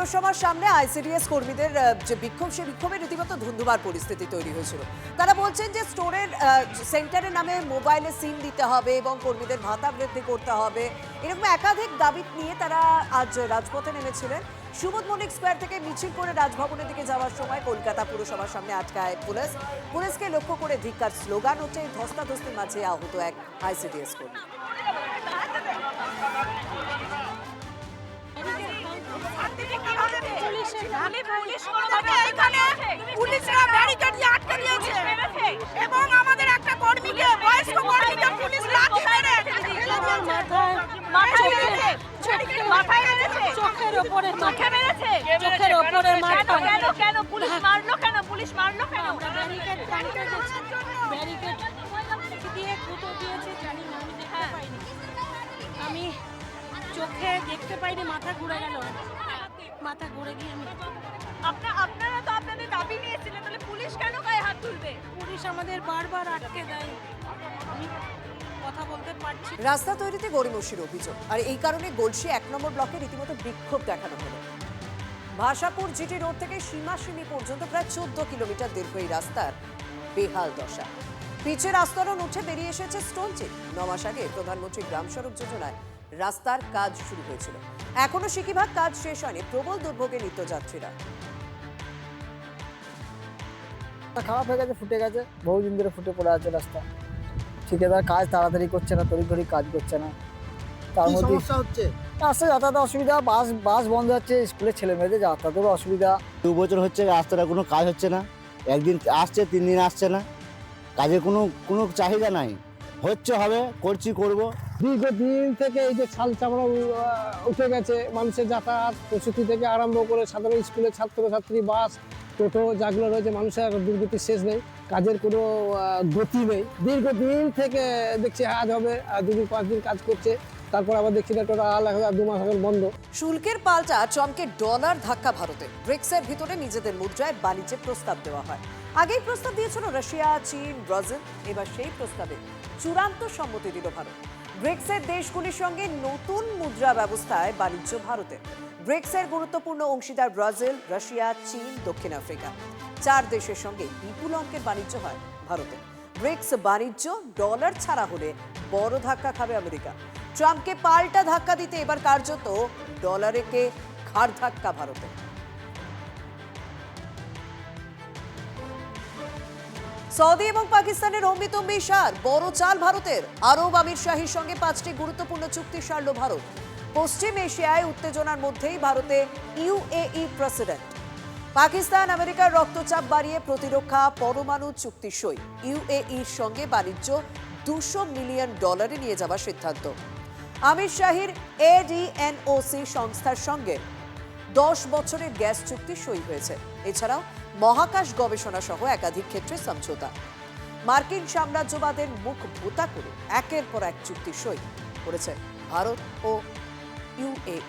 পুরসভার সামনে আইসিডিএস কর্মীদের যে বিক্ষোভ, সে বিক্ষোভে রীতিমতো ধুন্ধুমার পরিস্থিতি তৈরি হয়েছিল। তারা বলছেন যে স্টোরের সেন্টারের নামে মোবাইলে সিম দিতে হবে এবং কর্মীদের ভাতা বৃদ্ধি করতে হবে, এরকম একাধিক দাবি নিয়ে তারা আজ রাজপথে নেমেছিলেন। সুবোধ মল্লিক স্কোয়ার থেকে মিছিল করে রাজভবনের দিকে যাওয়ার সময় কলকাতা পুরসভার সামনে আটকায় পুলিশকে লক্ষ্য করে ধিক্কার স্লোগান হচ্ছে। ধস্তাধস্তির মাঝে আহত এক আইসিডিএস কর্মী। পুলিশরা ব্যারিকেড দিয়ে আটকে দিয়েছে এবং আমাদের একটা কর্মীকে, বয়স্ক কর্মীকে পুলিশ লাথি মেরে চোখের ওপরে কেন পুলিশ মারলো, কেন পুলিশ মারলো, কেন ব্যারিকেড দিয়ে গুঁতো দিয়েছে, জানি না, আমি দেখতে পাইনি, আমি চোখে দেখতে পাইনি, মাথা ঘুরে গেল, মাথা ঘুরে গিয়ে আমি আপনারা তো আপনাদের দাবি নিয়েছিলেন, তাহলে পুলিশ কেন গায়ে হাত তুলবে? পুলিশ আমাদের বারবার আটকে দেয়, আমি কথা বলতে পারছি। রাস্তা তৈরিতে গড়িমসির অভিযোগ, আর এই কারণে গলসি 1 নম্বর ব্লকে রীতিমতো বিক্ষোভ দেখানো হলো। ভাষাপুর জিটি রোড থেকে সীমাসীমি পর্যন্ত প্রায় 14 কিলোমিটার দীর্ঘ এই রাস্তার বেহাল দশা। পিচের আস্তরণ উঠে বেরিয়ে এসেছে স্টোন চিপ। 9 মাস আগে প্রধানমন্ত্রী গ্রাম সড়ক যোজনায় রাস্তার কাজ শুরু হয়েছিল, এখনো সিকিভাগ কাজ শেষ হয়নি। প্রবল দুর্ভোগে নিত্যযাত্রীরা। খারাপ হয়ে গেছে, ফুটে গেছে, বহুদিন ধরে ফুটে পড়ে আছে রাস্তা। ঠিকাদার কাজ তাড়াতাড়ি করছে না, তড়িঘড়ি কাজ করছে না। তার মধ্যে সমস্যা হচ্ছে, রাস্তা যাতায়াতে অসুবিধা, বাস বন্ধ হচ্ছে, স্কুলের ছেলে মেয়েদের যাতায়াতেরও অসুবিধা। 2 বছর হচ্ছে রাস্তাটা কোনো কাজ হচ্ছে না, একদিন আসছে 3 দিন আসছে না, কাজের কোনো চাহিদা নাই। হচ্ছে হবে, করব। দীর্ঘদিন থেকে এই যে ছাল চামড়া উঠে গেছে, মানুষের যাতায়াত প্রসূতি থেকে আরম্ভ করে সাধারণ স্কুলের ছাত্রছাত্রী, বাস, টোটো যাগুলো রয়েছে, মানুষের দুর্গতির শেষ নেই, কাজের কোনো গতি নেই। দীর্ঘদিন থেকে দেখছি আজ হবে, 2 দিন 5 দিন কাজ করছে, তারপর আবার দেখছি না টোটাল 2 মাস আগে বন্ধ। শুল্কের পাল্টা চমকে ডলার ধাক্কা ভারতে। ব্রিক্সের ভিতরে নিজেদের মুদ্রায় বাণিজ্যের প্রস্তাব দেওয়া হয়। আগেই প্রস্তাব দিয়েছিল রাশিয়া, চীন, ব্রাজিল, এবার সেই প্রস্তাবে চূড়ান্ত সম্মতি দিল ভারত। ব্রিক্সের দেশগুলির সঙ্গে নতুন মুদ্রা ব্যবস্থায় বাণিজ্য ভারতে। ব্রিক্সের গুরুত্বপূর্ণ অংশীদার ব্রাজিল, রাশিয়া, চীন, দক্ষিণ আফ্রিকা, 4 দেশের সঙ্গে বিপুল অঙ্কের বাণিজ্য হয় ভারতে। ব্রিক্স বাণিজ্য ডলার ছাড়া হলে বড় ধাক্কা খাবে আমেরিকা। ট্রাম্পকে পাল্টা ধাক্কা দিতে এবার কার্যত ডলারেকে ঘাড় ধাক্কা ভারতে। সৌদি এবং পাকিস্তানের অম্বিতম্বি সার, বড় চাল ভারতের। আরব আমির শাহীর সঙ্গে 5টি গুরুত্বপূর্ণ চুক্তি সারল ভারত। পশ্চিম এশিয়ায় উত্তেজনার মধ্যেই ভারতে ইউএই প্রেসিডেন্ট। পাকিস্তান আমেরিকার রক্তচাপ বাড়িয়ে প্রতিরক্ষা পরমাণু চুক্তি সই। ইউএইর সঙ্গে বাণিজ্য $200 মিলিয়ন নিয়ে যাওয়ার সিদ্ধান্ত। আমির শাহীর এডিএনওসি সংস্থার সঙ্গে 10 বছরের গ্যাস চুক্তি সই হয়েছে। এছাড়াও মহাকাশ গবেষণা সহ একাধিক ক্ষেত্রে সমঝোতা। মার্কিন সাম্রাজ্যবাদের মুখ ভোতা করে একের পর এক চুক্তি সই করেছে ভারত ও ইউএই।